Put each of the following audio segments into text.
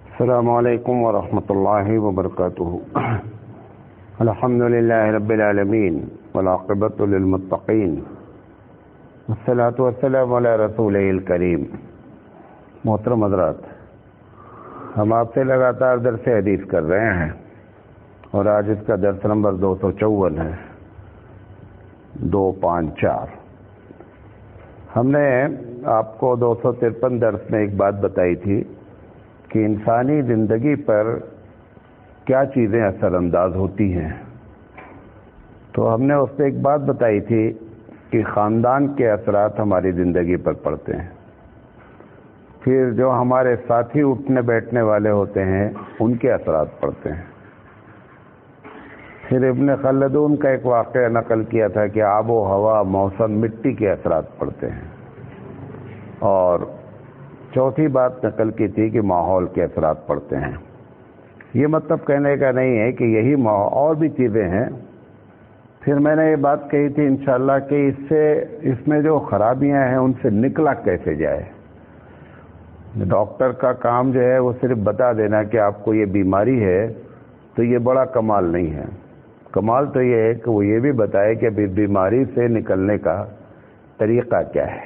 السلام علیکم ورحمۃ اللہ وبرکاتہ. الحمد للہ رب العالمین والعاقبۃ للمتقین والصلاۃ والسلام علی رسولہ الکریم. محترم حضرات، ہم آپ سے لگاتار درس حدیث کر رہے ہیں اور آج اس کا درس نمبر 254 ہے، 254. ہم نے آپ کو 253 درس میں ایک بات بتائی تھی کہ انسانی زندگی پر کیا چیزیں اثر انداز ہوتی ہیں. تو ہم نے اس پہ ایک بات بتائی تھی کہ خاندان کے اثرات ہماری زندگی پر پڑتے ہیں. پھر جو ہمارے ساتھی اٹھنے بیٹھنے والے ہوتے ہیں ان کے اثرات پڑتے ہیں. پھر ابن خلدون کا ایک واقعہ نقل کیا تھا کہ آب و ہوا، موسم، مٹی کے اثرات پڑتے ہیں. اور چوتھی بات نقل کی تھی کہ ماحول کے اثرات پڑتے ہیں. یہ مطلب کہنے کا نہیں ہے کہ یہی اور بھی چیزیں ہیں. پھر میں نے یہ بات کہی تھی انشاءاللہ کہ اس میں جو خرابیاں ہیں ان سے نکلا کیسے جائے. ڈاکٹر کا کام جو ہے وہ صرف بتا دینا کہ آپ کو یہ بیماری ہے، تو یہ بڑا کمال نہیں ہے. کمال تو یہ ہے کہ وہ یہ بھی بتائے کہ بیماری سے نکلنے کا طریقہ کیا ہے.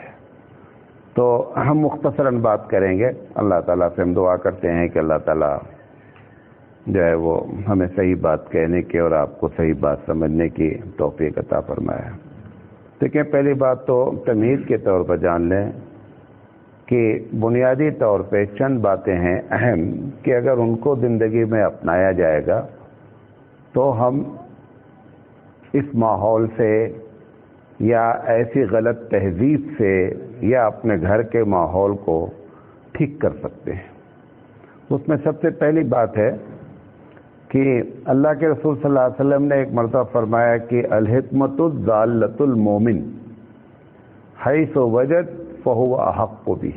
تو ہم مختصراً بات کریں گے. اللہ تعالیٰ سے ہم دعا کرتے ہیں کہ اللہ تعالیٰ جو ہے وہ ہمیں صحیح بات کہنے کی اور آپ کو صحیح بات سمجھنے کی توفیق عطا فرمائے. دیکھیں، پہلی بات تو تمہید کے طور پر جان لیں کہ بنیادی طور پہ چند باتیں ہیں اہم کہ اگر ان کو زندگی میں اپنایا جائے گا تو ہم اس ماحول سے یا ایسی غلط تہذیب سے یا اپنے گھر کے ماحول کو ٹھیک کر سکتے ہیں. اس میں سب سے پہلی بات ہے کہ اللہ کے رسول صلی اللہ علیہ وسلم نے ایک مرتبہ فرمایا کہ الحکمت ضالۃ المومن حیث وجد فہو احق بہ.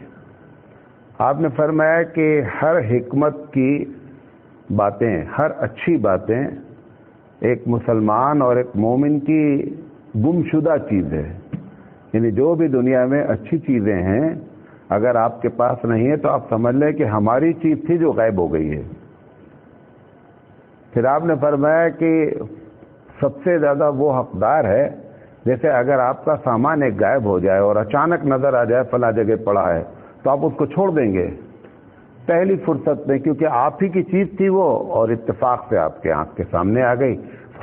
آپ نے فرمایا کہ ہر حکمت کی باتیں، ہر اچھی باتیں ایک مسلمان اور ایک مومن کی گمشدہ چیز ہے. یعنی جو بھی دنیا میں اچھی چیزیں ہیں اگر آپ کے پاس نہیں ہے تو آپ سمجھ لیں کہ ہماری چیز تھی جو غائب ہو گئی ہے. پھر آپ نے فرمایا کہ سب سے زیادہ وہ حقدار ہے، جیسے اگر آپ کا سامان ایک غائب ہو جائے اور اچانک نظر آ جائے فلاں جگہ پڑا ہے تو آپ اس کو چھوڑ دیں گے پہلی فرصت میں، کیونکہ آپ ہی کی چیز تھی وہ اور اتفاق سے آپ کے آنکھ کے سامنے آ گئی،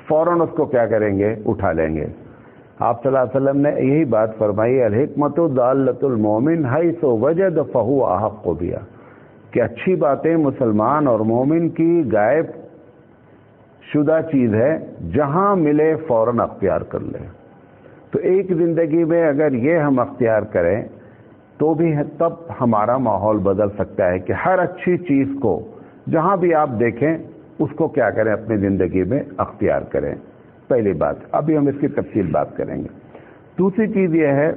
فوراً اس کو کیا کریں گے؟ اٹھا لیں گے. آپ صلی اللہ علیہ وسلم نے یہی بات فرمائی، الحکمت ضالۃ المومن حیث وجد فہو احق بہ، کہ اچھی باتیں مسلمان اور مومن کی غائب شدہ چیز ہے، جہاں ملے فوراً اختیار کر لیں. تو ایک زندگی میں اگر یہ ہم اختیار کریں تو بھی تب ہمارا ماحول بدل سکتا ہے کہ ہر اچھی چیز کو جہاں بھی آپ دیکھیں اس کو کیا کریں؟ اپنی زندگی میں اختیار کریں. پہلی بات. ابھی ہم اس کی تفصیل بات کریں گے. دوسری چیز یہ ہے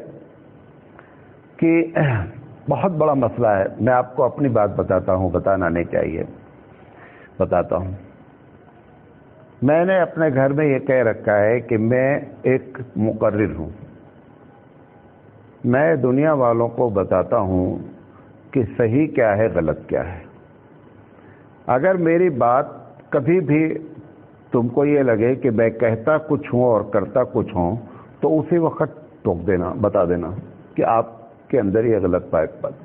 کہ بہت بڑا مسئلہ ہے. میں آپ کو اپنی بات بتاتا ہوں، بتانا نہیں چاہیے، بتاتا ہوں. میں نے اپنے گھر میں یہ کہہ رکھا ہے کہ میں ایک مقرر ہوں. میں دنیا والوں کو بتاتا ہوں کہ صحیح کیا ہے، غلط کیا ہے. اگر میری بات کبھی بھی تم کو یہ لگے کہ میں کہتا کچھ ہوں اور کرتا کچھ ہوں تو اسی وقت ٹوک دینا، بتا دینا کہ آپ کے اندر یہ غلط بات.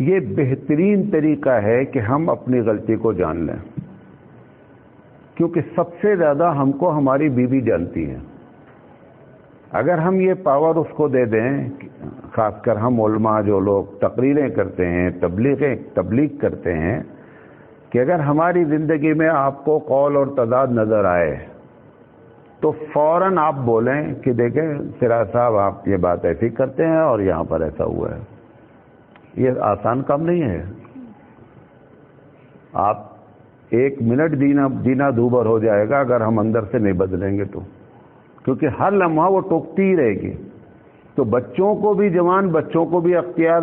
یہ بہترین طریقہ ہے کہ ہم اپنی غلطی کو جان لیں، کیونکہ سب سے زیادہ ہم کو ہماری بیوی جانتی ہے. اگر ہم یہ پاور اس کو دے دیں، خاص کر ہم علماء جو لوگ تقریریں کرتے ہیں، تبلیغ کرتے ہیں، کہ اگر ہماری زندگی میں آپ کو قول اور تضاد نظر آئے تو فوراً آپ بولیں کہ دیکھیں سراج صاحب آپ یہ بات ایسی کرتے ہیں اور یہاں پر ایسا ہوا ہے. یہ آسان کام نہیں ہے. آپ ایک منٹ جینا دوبھر ہو جائے گا اگر ہم اندر سے نہیں بدلیں گے تو، کیونکہ ہر لمحہ وہ ٹوکتی ہی رہے گی. تو بچوں کو بھی، جوان بچوں کو بھی اختیار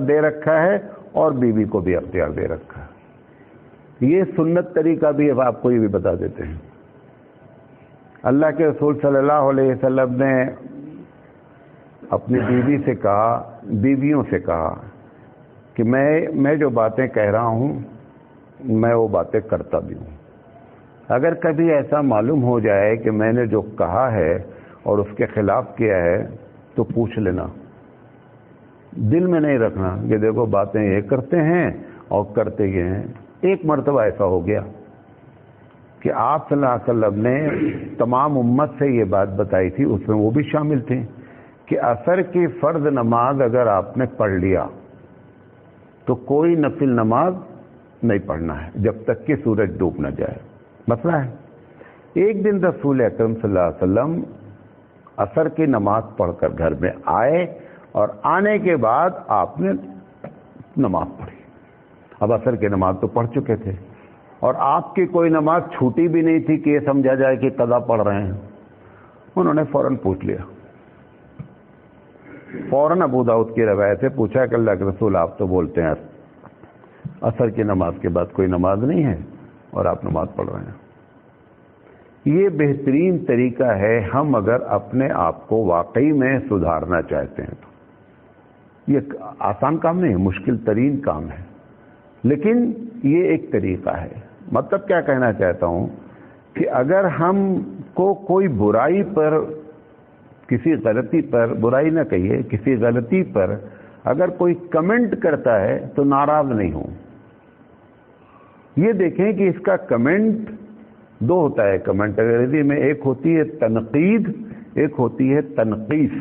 دے رکھا ہے اور بیوی کو بھی اختیار دے رکھا ہے. یہ سنت طریقہ بھی اب آپ کو یہ بھی بتا دیتے ہیں. اللہ کے رسول صلی اللہ علیہ وسلم نے اپنی بیوی سے کہا، بیویوں سے کہا کہ میں جو باتیں کہہ رہا ہوں میں وہ باتیں کرتا بھی ہوں. اگر کبھی ایسا معلوم ہو جائے کہ میں نے جو کہا ہے اور اس کے خلاف کیا ہے تو پوچھ لینا، دل میں نہیں رکھنا کہ دیکھو باتیں یہ کرتے ہیں اور کرتے یہ ہیں. ایک مرتبہ ایسا ہو گیا کہ آپ صلی اللہ علیہ وسلم نے تمام امت سے یہ بات بتائی تھی، اس میں وہ بھی شامل تھے کہ عصر کی فرض نماز اگر آپ نے پڑھ لیا تو کوئی نفل نماز نہیں پڑھنا ہے جب تک کہ سورج ڈوب نہ جائے. مسئلہ ہے. ایک دن رسول اکرم صلی اللہ علیہ وسلم عصر کی نماز پڑھ کر گھر میں آئے اور آنے کے بعد آپ نے نماز پڑھی. اب عصر کی نماز تو پڑھ چکے تھے اور آپ کی کوئی نماز چھوٹی بھی نہیں تھی کہ یہ سمجھا جائے کہ قضا پڑھ رہے ہیں. انہوں نے فوراً پوچھ لیا، فوراً ابو داؤد کی روایت سے پوچھا کہ اللہ کے رسول آپ تو بولتے ہیں عصر کی نماز کے بعد کوئی نماز نہیں ہے اور آپ نماز پڑھ رہے ہیں. یہ بہترین طریقہ ہے ہم اگر اپنے آپ کو واقعی میں سدھارنا چاہتے ہیں تو. یہ آسان کام نہیں ہے، مشکل ترین کام ہے، لیکن یہ ایک طریقہ ہے. مطلب کیا کہنا چاہتا ہوں کہ اگر ہم کو کوئی برائی پر، کسی غلطی پر، برائی نہ کہیے، کسی غلطی پر اگر کوئی کمنٹ کرتا ہے تو ناراض نہیں ہوں. یہ دیکھیں کہ اس کا کمنٹ دو ہوتا ہے. کمنٹ انگریزی میں ایک ہوتی ہے تنقید، ایک ہوتی ہے تنقیص.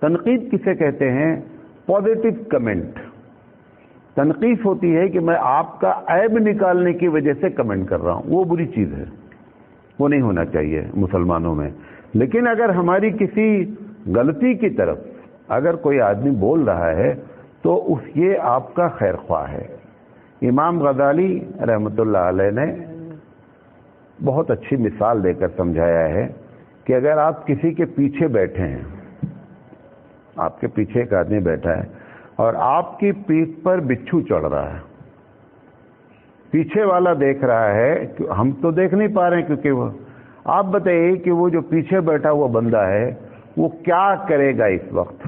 تنقید کسے کہتے ہیں؟ Positive comment. تنقیص ہوتی ہے کہ میں آپ کا عیب نکالنے کی وجہ سے کمنٹ کر رہا ہوں، وہ بری چیز ہے، وہ نہیں ہونا چاہیے مسلمانوں میں. لیکن اگر ہماری کسی غلطی کی طرف اگر کوئی آدمی بول رہا ہے تو یہ آپ کا خیر خواہ ہے. امام غزالی رحمۃ اللہ علیہ نے بہت اچھی مثال دے کر سمجھایا ہے کہ اگر آپ کسی کے پیچھے بیٹھے ہیں، آپ کے پیچھے ایک آدمی بیٹھا ہے اور آپ کی پیٹھ پر بچھو چڑھ رہا ہے، پیچھے والا دیکھ رہا ہے، ہم تو دیکھ نہیں پا رہے ہیں کیونکہ وہ، آپ بتائیے کہ وہ جو پیچھے بیٹھا ہوا بندہ ہے وہ کیا کرے گا اس وقت؟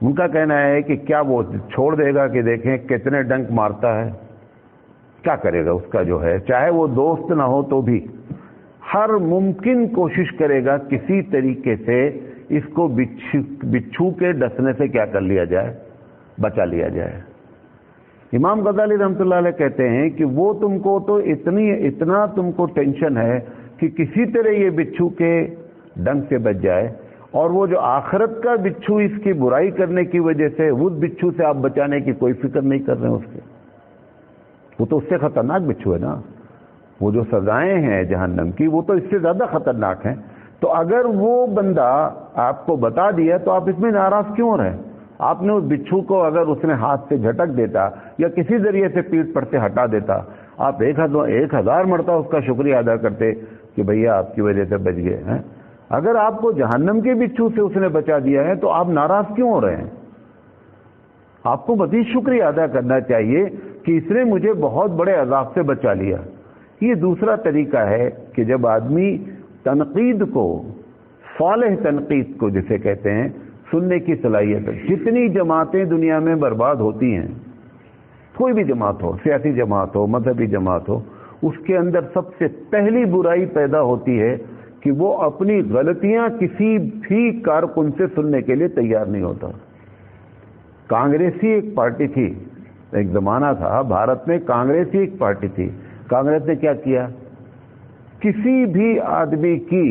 ان کا کہنا ہے کہ کیا وہ چھوڑ دے گا کہ دیکھیں کتنے ڈنک مارتا ہے؟ کیا کرے گا؟ اس کا جو ہے، چاہے وہ دوست نہ ہو تو بھی ہر ممکن کوشش کرے گا کسی طریقے سے اس کو بچھو کے ڈسنے سے کیا کر لیا جائے، بچا لیا جائے. امام غزالی رحمۃ اللہ علیہ کہتے ہیں کہ وہ تم کو تو اتنا تم کو ٹینشن ہے کہ کسی طرح یہ بچھو کے ڈنک سے بچ جائے، اور وہ جو آخرت کا بچھو اس کی برائی کرنے کی وجہ سے اس بچھو سے آپ بچانے کی کوئی فکر نہیں کر رہے ہیں اس کے. وہ تو اس سے خطرناک بچھو ہے نا. وہ جو سزائیں ہیں جہنم کی وہ تو اس سے زیادہ خطرناک ہیں. تو اگر وہ بندہ آپ کو بتا دیا تو آپ اس میں ناراض کیوں رہے؟ آپ نے اس بچھو کو اگر اس نے ہاتھ سے جھٹک دیتا یا کسی ذریعے سے پیٹھ پر سے ہٹا دیتا، آپ 1000 مرتبہ اس کا شکریہ ادا کرتے کہ بھیا آپ کی وجہ سے بچ گئے ہیں. اگر آپ کو جہنم کے بچھو سے اس نے بچا دیا ہے تو آپ ناراض کیوں ہو رہے ہیں؟ آپ کو مزید شکریہ ادا کرنا چاہیے کہ اس نے مجھے بہت بڑے عذاب سے بچا لیا. یہ دوسرا طریقہ ہے کہ جب آدمی تنقید کو، صالح تنقید کو جسے کہتے ہیں، سننے کی صلاحیت ہے. جتنی جماعتیں دنیا میں برباد ہوتی ہیں، کوئی بھی جماعت ہو، سیاسی جماعت ہو، مذہبی جماعت ہو، اس کے اندر سب سے پہلی برائی پیدا ہوتی ہے کہ وہ اپنی غلطیاں کسی بھی کارکن سے سننے کے لیے تیار نہیں ہوتا. کانگریسی ایک پارٹی تھی، ایک زمانہ تھا بھارت میں کانگریسی ایک پارٹی تھی. کانگریس نے کیا کیا؟ کسی بھی آدمی کی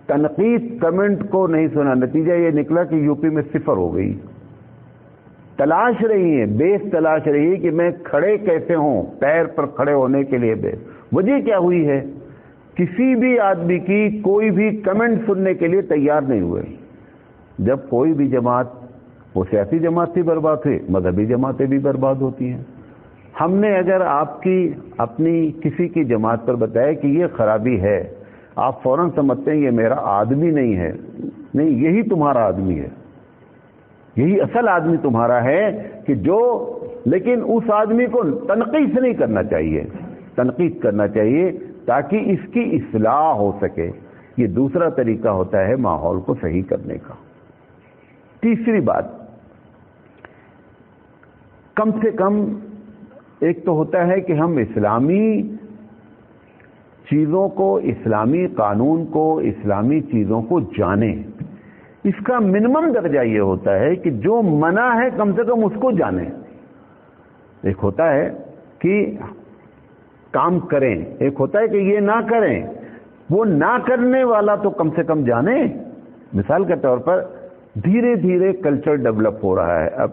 تنقید کمنٹ کو نہیں سنا. نتیجہ یہ نکلا کہ یوپی میں 0 ہو گئی. تلاش رہی ہے، بیس تلاش رہی ہے کہ میں کھڑے کیسے ہوں، پیر پر کھڑے ہونے کے لیے بیس. وجہ کیا ہوئی ہے؟ کسی بھی آدمی کی کوئی بھی کمنٹ سننے کے لیے تیار نہیں ہوئے. جب کوئی بھی جماعت، وہ سیاسی جماعت بھی برباد ہوئی، مذہبی جماعتیں بھی برباد ہوتی ہیں. ہم نے اگر آپ کی اپنی کسی کی جماعت پر بتایا کہ یہ خرابی ہے، آپ فوراً سمجھتے ہیں یہ میرا آدمی نہیں ہے. نہیں، یہی تمہارا آدمی ہے، یہی اصل آدمی تمہارا ہے کہ جو لیکن اس آدمی کو تنقید نہیں کرنا چاہیے، تنقید کرنا چاہیے تاکہ اس کی اصلاح ہو سکے۔ یہ دوسرا طریقہ ہوتا ہے ماحول کو صحیح کرنے کا۔ تیسری بات، کم سے کم ایک تو ہوتا ہے کہ ہم اسلامی چیزوں کو، اسلامی قانون کو، اسلامی چیزوں کو جانیں۔ اس کا منیمم درجہ یہ ہوتا ہے کہ جو منع ہے کم سے کم اس کو جانیں۔ ایک ہوتا ہے کہ کام کریں، ایک ہوتا ہے کہ یہ نہ کریں۔ وہ نہ کرنے والا تو کم سے کم جانیں۔ مثال کے طور پر دھیرے دھیرے کلچر ڈیولپ ہو رہا ہے، اب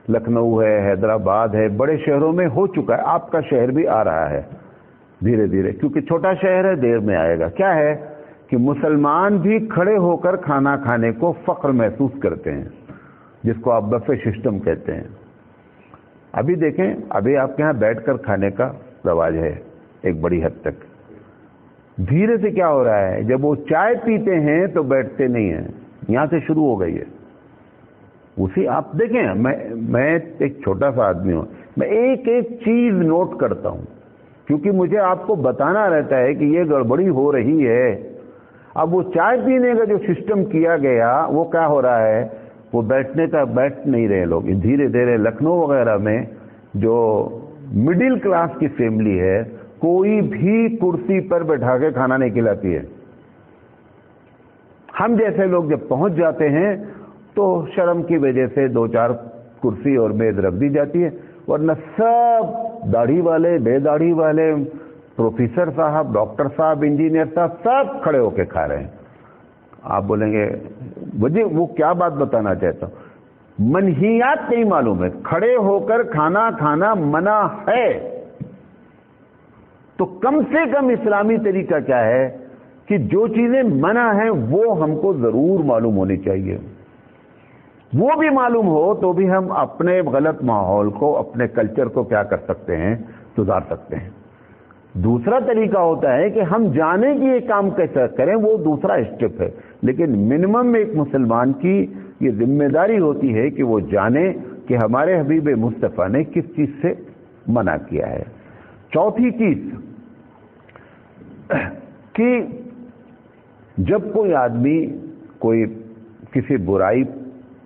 لکھنؤ ہے، حیدرآباد ہے، بڑے شہروں میں ہو چکا ہے، آپ کا شہر بھی آ رہا ہے دھیرے دھیرے، کیونکہ چھوٹا شہر ہے، دیر میں آئے گا۔ کیا ہے کہ مسلمان بھی کھڑے ہو کر کھانا کھانے کو فخر محسوس کرتے ہیں، جس کو آپ بفے سسٹم کہتے ہیں۔ ابھی دیکھیں، ابھی آپ کے ہاں بیٹھ کر کھانے کا رواج ہے ایک بڑی حد تک۔ دھیرے سے کیا ہو رہا ہے، جب وہ چائے پیتے ہیں تو بیٹھتے نہیں ہیں، یہاں سے شروع ہو گئی ہے۔ اسی آپ دیکھیں، میں ایک چھوٹا سا آدمی ہوں، میں ایک ایک چیز نوٹ کرتا ہوں، کیونکہ مجھے آپ کو بتانا رہتا ہے کہ یہ گڑبڑی ہو رہی ہے۔ اب وہ چائے پینے کا جو سسٹم کیا گیا وہ کیا ہو رہا ہے، وہ بیٹھنے کا بیٹھ نہیں رہے لوگ۔ دھیرے دھیرے لکھنؤ وغیرہ میں جو مڈل کلاس کی فیملی ہے، کوئی بھی کرسی پر بیٹھا کے کھانا نہیں کھلاتی ہے۔ ہم جیسے لوگ جب پہنچ جاتے ہیں تو شرم کی وجہ سے دو چار کرسی اور میز رکھ دی جاتی ہے، ورنہ سب داڑھی والے، بے داڑھی والے، پروفیسر صاحب، ڈاکٹر صاحب، انجینئر صاحب، سب کھڑے ہو کے کھا رہے ہیں۔ آپ بولیں گے مجھے وہ کیا بات بتانا چاہتا ہوں، منہیات نہیں معلوم ہے، کھڑے ہو کر کھانا کھانا منع ہے۔ تو کم سے کم اسلامی طریقہ کیا ہے کہ جو چیزیں منع ہیں وہ ہم کو ضرور معلوم ہونی چاہیے۔ وہ بھی معلوم ہو تو بھی ہم اپنے غلط ماحول کو، اپنے کلچر کو کیا کر سکتے ہیں، سدھار سکتے ہیں۔ دوسرا طریقہ ہوتا ہے کہ ہم جانیں کہ یہ کام کیسے کریں، وہ دوسرا اسٹیپ ہے، لیکن منیمم ایک مسلمان کی یہ ذمہ داری ہوتی ہے کہ وہ جانے کہ ہمارے حبیب مصطفیٰ نے کس چیز سے منع کیا ہے۔ چوتھی چیز کہ جب کوئی آدمی کوئی کسی برائی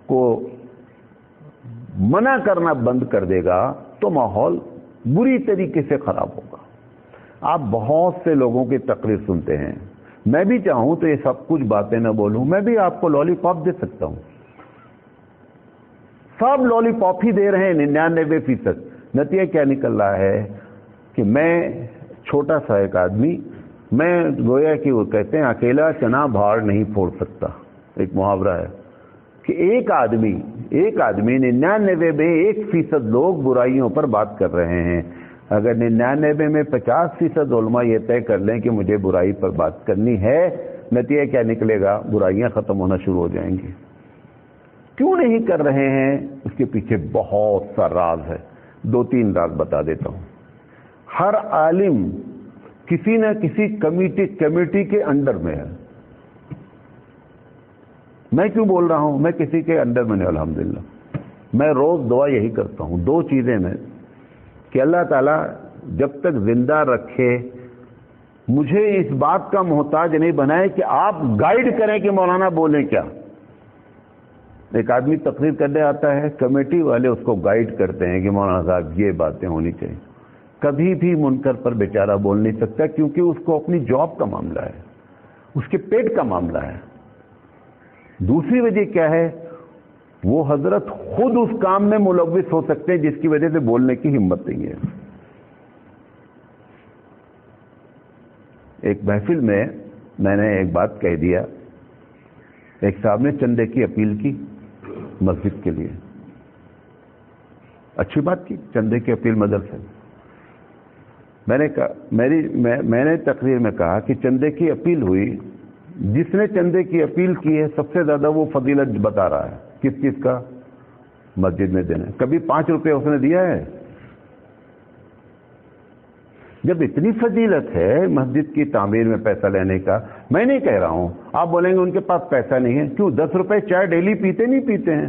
کو منع کرنا بند کر دے گا تو ماحول بری طریقے سے خراب ہوگا۔ آپ بہت سے لوگوں کی تقریر سنتے ہیں، میں بھی چاہوں تو یہ سب کچھ باتیں نہ بولوں، میں بھی آپ کو لالی پاپ دے سکتا ہوں۔ سب لالی پاپ ہی دے رہے ہیں 99%۔ نتیجہ کیا نکل رہا ہے کہ میں چھوٹا سا ایک آدمی، میں گویا کہ وہ کہتے ہیں اکیلا چنا بھاڑ نہیں پھوڑ سکتا، ایک محاورہ ہے کہ ایک آدمی 99 میں 1% لوگ برائیوں پر بات کر رہے ہیں۔ اگر 99 میں 50% علماء یہ طے کر لیں کہ مجھے برائی پر بات کرنی ہے، نتیجہ کیا نکلے گا، برائیاں ختم ہونا شروع ہو جائیں گی۔ کیوں نہیں کر رہے ہیں، اس کے پیچھے بہت سا راز ہے، 2-3 راز بتا دیتا ہوں۔ ہر عالم کسی نہ کسی کمیٹی کے انڈر میں ہے۔ میں کیوں بول رہا ہوں، میں کسی کے انڈر میں نہیں، الحمدللہ۔ میں روز دعا یہی کرتا ہوں 2 چیزیں میں، کہ اللہ تعالیٰ جب تک زندہ رکھے مجھے اس بات کا محتاج نہیں بنائے کہ آپ گائیڈ کریں کہ مولانا بولیں کیا۔ ایک آدمی تقریر کرنے آتا ہے، کمیٹی والے اس کو گائیڈ کرتے ہیں کہ مولانا صاحب یہ باتیں ہونی چاہیے۔ کبھی بھی منکر پر بیچارہ بول نہیں سکتا، کیونکہ اس کو اپنی جاب کا معاملہ ہے، اس کے پیٹ کا معاملہ ہے۔ دوسری وجہ کیا ہے، وہ حضرت خود اس کام میں ملوث ہو سکتے ہیں جس کی وجہ سے بولنے کی ہمت نہیں ہے۔ ایک محفل میں نے ایک بات کہہ دیا، ایک صاحب نے چندے کی اپیل کی مسجد کے لیے، اچھی بات کی، چندے کی اپیل مدرسے۔ میں نے کہا، میں نے تقریر میں کہا کہ چندے کی اپیل ہوئی، جس نے چندے کی اپیل کی ہے سب سے زیادہ وہ فضیلت بتا رہا ہے، کس چیز کا، مسجد میں دینا۔ کبھی 5 روپے اس نے دیا ہے؟ جب اتنی فضیلت ہے مسجد کی تعمیر میں پیسہ لینے کا، میں نہیں کہہ رہا ہوں، آپ بولیں گے ان کے پاس پیسہ نہیں ہے، کیوں 10 روپے چائے ڈیلی پیتے نہیں پیتے ہیں؟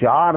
4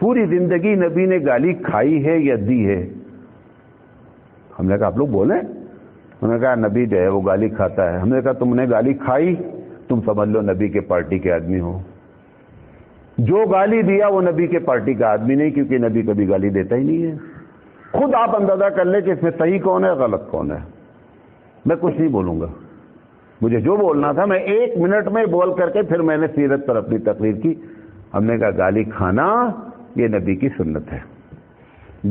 پوری زندگی نبی نے گالی کھائی ہے یا دی ہے؟ ہم نے کہا آپ لوگ بولیں. انہوں نے کہا نبی جو ہے وہ گالی کھاتا ہے. ہم نے کہا تم نے گالی کھائی، تم سمجھ لو نبی کے پارٹی کے آدمی ہو. جو گالی دیا وہ نبی کے پارٹی کا آدمی نہیں، کیونکہ نبی کبھی گالی دیتا ہی نہیں ہے. خود آپ اندازہ کر لیں کہ اس میں صحیح کون ہے غلط کون ہے. میں کچھ نہیں بولوں گا، مجھے جو بولنا تھا میں 1 منٹ میں بول کر کے پھر میں نے سیرت پر اپنی تقریر کی. ہم نے کہا گالی کھانا یہ نبی کی سنت ہے،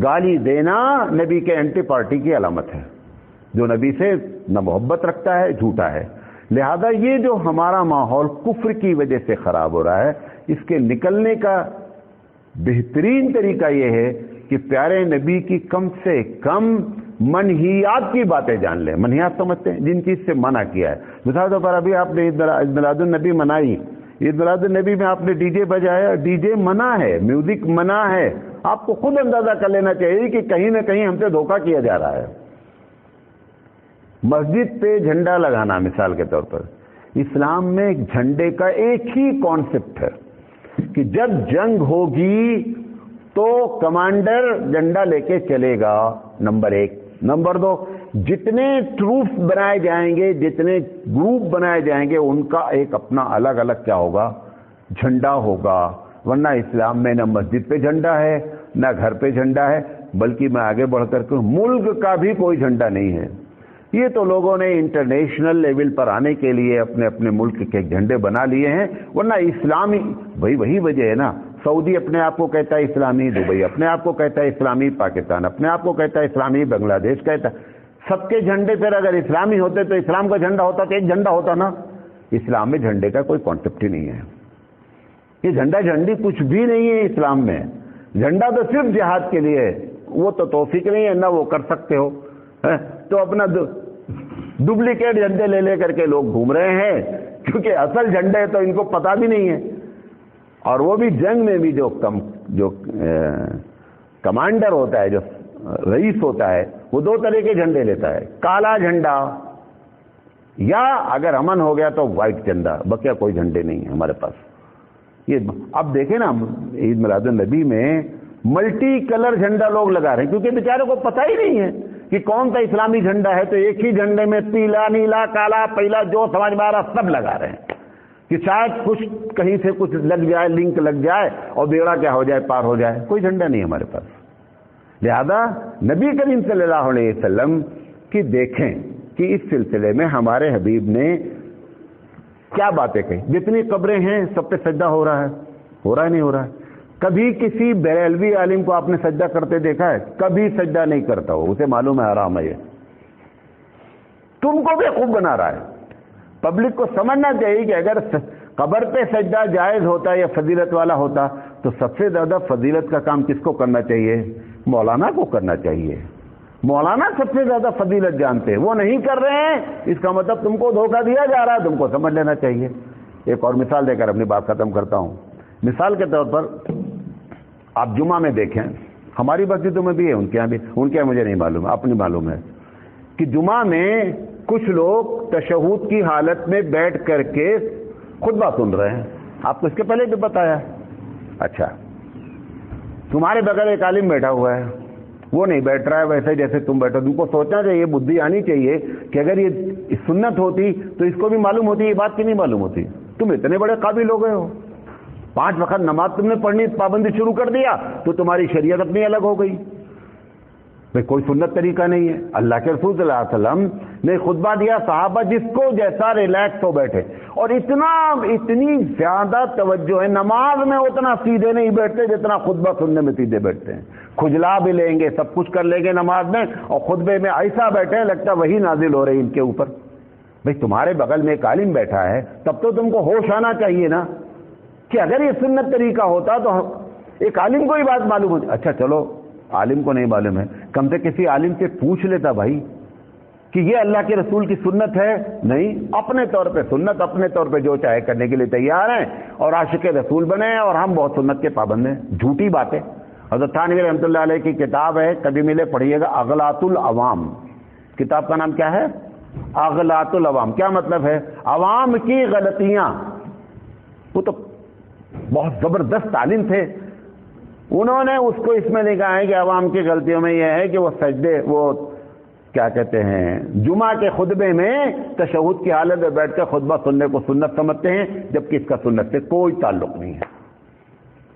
گالی دینا نبی کے اینٹی پارٹی کی علامت ہے. جو نبی سے نہ محبت رکھتا ہے جھوٹا ہے. لہذا یہ جو ہمارا ماحول کفر کی وجہ سے خراب ہو رہا ہے، اس کے نکلنے کا بہترین طریقہ یہ ہے کہ پیارے نبی کی کم سے کم منہیات کی باتیں جان لیں. منہیات سمجھتے ہیں جن چیز سے منع کیا ہے. مثال طور پر ابھی آپ نے عید میلاد النبی منائی، عید میلاد النبی میں آپ نے ڈی جے بجایا، ڈی جے منع ہے، میوزک منع ہے. آپ کو خود اندازہ کر لینا چاہیے کہ کہیں نہ کہیں ہم سے دھوکہ کیا جا رہا ہے. مسجد پہ جھنڈا لگانا مثال کے طور پر، اسلام میں جھنڈے کا ایک ہی کانسیپٹ ہے کہ جب جنگ ہوگی تو کمانڈر جھنڈا لے کے چلے گا، نمبر 1. نمبر 2، جتنے ٹروپس بنائے جائیں گے، جتنے گروپ بنائے جائیں گے، ان کا ایک اپنا الگ الگ کیا ہوگا، جھنڈا ہوگا. ورنہ اسلام میں نہ مسجد پہ جھنڈا ہے نہ گھر پہ جھنڈا ہے، بلکہ میں آگے بڑھ کر کے ملک کا بھی کوئی جھنڈا نہیں ہے. یہ تو لوگوں نے انٹرنیشنل لیول پر آنے کے لیے اپنے اپنے ملک کے جھنڈے بنا لیے ہیں. ورنہ اسلامی وہی وجہ ہے نا. سعودی اپنے آپ کو کہتا ہے اسلامی، دبئی اپنے آپ کو کہتا ہے اسلامی، پاکستان اپنے آپ کو کہتا ہے اسلامی، بنگلہ دیش کہتا ہے. سب کے جھنڈے پھر اگر اسلامی ہوتے تو اسلام کا جھنڈا ہوتا تو ایک جھنڈا ہوتا نا. اسلام میں جھنڈے کا کوئی کانسیپٹ ہی نہیں ہے. یہ جھنڈا جھنڈی کچھ بھی نہیں ہے اسلام میں. جھنڈا تو صرف جہاد کے لیے ہے، وہ تو توفیق نہیں ہے نہ وہ کر سکتے ہو. تو اپنا ڈپلیکیٹ جھنڈے لے کر کے لوگ گھوم رہے ہیں، کیونکہ اصل جھنڈے تو ان کو پتہ بھی نہیں ہے. اور وہ بھی جنگ میں بھی جو کمانڈر ہوتا ہے، جو رئیس ہوتا ہے، وہ 2 طرح کے جھنڈے لیتا ہے، کالا جھنڈا یا اگر امن ہو گیا تو وائٹ جھنڈا. بقیہ کوئی جھنڈے نہیں ہیں ہمارے پاس. یہ اب دیکھیں نا عید میلاد النبی میں ملٹی کلر جھنڈا لوگ لگا رہے ہیں، کیونکہ بیچاروں کو پتہ ہی نہیں ہے کہ کون سا اسلامی جھنڈا ہے. تو ایک ہی جھنڈے میں پیلا، نیلا، کالا، پیلا، جو سمجھ میں آ رہا سب لگا رہے ہیں کہ شاید کچھ کہیں سے کچھ لگ جائے، لنک لگ جائے اور بیڑا کیا ہو جائے، پار ہو جائے. کوئی جھنڈا نہیں ہمارے پاس. لہذا نبی کریم صلی اللہ علیہ وسلم کی دیکھیں کہ اس سلسلے میں ہمارے حبیب نے کیا باتیں کہی. جتنی قبریں ہیں سب پہ سجدہ ہو رہا ہے نہیں ہو رہا ہے. کبھی کسی بریلوی عالم کو آپ نے سجدہ کرتے دیکھا ہے؟ کبھی سجدہ نہیں کرتا ہو، اسے معلوم ہے حرام ہے. یہ تم کو بھی خوب بنا رہا ہے. پبلک کو سمجھنا چاہیے کہ اگر قبر پہ سجدہ جائز ہوتا یا فضیلت والا ہوتا تو سب سے زیادہ فضیلت کا کام کس کو کرنا چاہیے؟ مولانا کو کرنا چاہیے. مولانا سب سے زیادہ فضیلت جانتے ہیں، وہ نہیں کر رہے ہیں، اس کا مطلب تم کو دھوکہ دیا جا رہا ہے، تم کو سمجھ لینا چاہیے. ایک اور مثال دے کر اپنی بات ختم کرتا ہوں. مثال کے طور پر آپ جمعہ میں دیکھیں، ہماری مسجدوں میں بھی ہے، ان کے یہاں بھی، ان کے یہاں مجھے نہیں معلوم ہے، اپنی معلوم ہے کہ جمعہ میں کچھ لوگ تشہود کی حالت میں بیٹھ کر کے خطبہ سن رہے ہیں. آپ کو اس کے پہلے بھی بتایا. اچھا، تمہارے بغیر ایک عالم بیٹھا ہوا ہے، وہ نہیں بیٹھ رہا ہے ویسے جیسے تم بیٹھو. تم کو سوچنا چاہیے، بدھی آنی چاہیے کہ اگر یہ سنت ہوتی تو اس کو بھی معلوم ہوتی، یہ بات کی نہیں معلوم ہوتی. تم اتنے بڑے قابل ہو گئے ہو، 5 وقت نماز تم نے پڑھنی پابندی شروع کر دیا تو تمہاری شریعت اپنی الگ ہو گئی. کوئی سنت طریقہ نہیں ہے. اللہ کے رسول صلی اللہ علیہ وسلم نے خطبہ دیا، صحابہ جس کو جیسا ریلیکس ہو بیٹھے، اور اتنی زیادہ توجہ ہے. نماز میں اتنا سیدھے نہیں بیٹھتے جتنا خطبہ سننے میں سیدھے بیٹھتے ہیں. کھجلا بھی لیں گے، سب کچھ کر لیں گے نماز میں، اور خطبے میں ایسا بیٹھے لگتا وہی نازل ہو رہی ان کے اوپر. بھئی تمہارے بغل میں ایک عالم بیٹھا ہے، تب تو تم کو ہوش آنا چاہیے نا کہ اگر یہ سنت طریقہ ہوتا تو ایک عالم کو ہی بات معلوم ہوتی. اچھا چلو، عالم کو نہیں معلوم ہے، کم سے کسی عالم سے پوچھ لیتا بھائی کہ یہ اللہ کے رسول کی سنت ہے. نہیں، اپنے طور پہ سنت، اپنے طور پہ جو چاہے کرنے کے لیے تیار ہیں اور عاشق رسول بنے ہیں، اور ہم بہت سنت کے پابند ہیں. جھوٹی باتیں. حضرت تھانوی رحمۃ اللہ علیہ کی کتاب ہے، کبھی ملے پڑھیے گا، اغلاط العوام. کتاب کا نام کیا ہے؟ اغلاط العوام. کیا مطلب ہے؟ عوام کی غلطیاں. وہ تو بہت زبردست عالم تھے، انہوں نے اس کو اس میں لکھا ہے کہ عوام کی غلطیوں میں یہ ہے کہ وہ سجدے، وہ کیا کہتے ہیں، جمعہ کے خطبے میں تشہد کی حالت میں بیٹھ کر خطبہ سننے کو سنت سمجھتے ہیں، جبکہ اس کا سنت سے کوئی تعلق نہیں ہے۔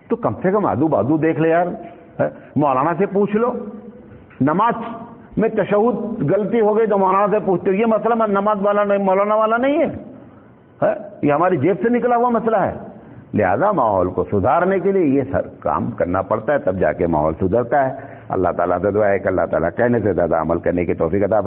تو کم سے کم آدو بادو دیکھ لے یار، مولانا سے پوچھ لو، نماز میں تشہد غلطی ہو گئی تو مولانا سے پوچھتے ہو، یہ مسئلہ نماز والا نہیں، مولانا والا نہیں ہے، یہ ہماری جیب سے نکلا ہوا مسئلہ ہے۔ لہذا ماحول کو سدھارنے کے لیے یہ سر کام کرنا پڑتا ہے، تب جا کے ماحول سدھرتا ہے۔ اللہ تعالیٰ سے دعا ہے کہ اللہ تعالیٰ کہنے سے زیادہ عمل کرنے کی توفیق عطا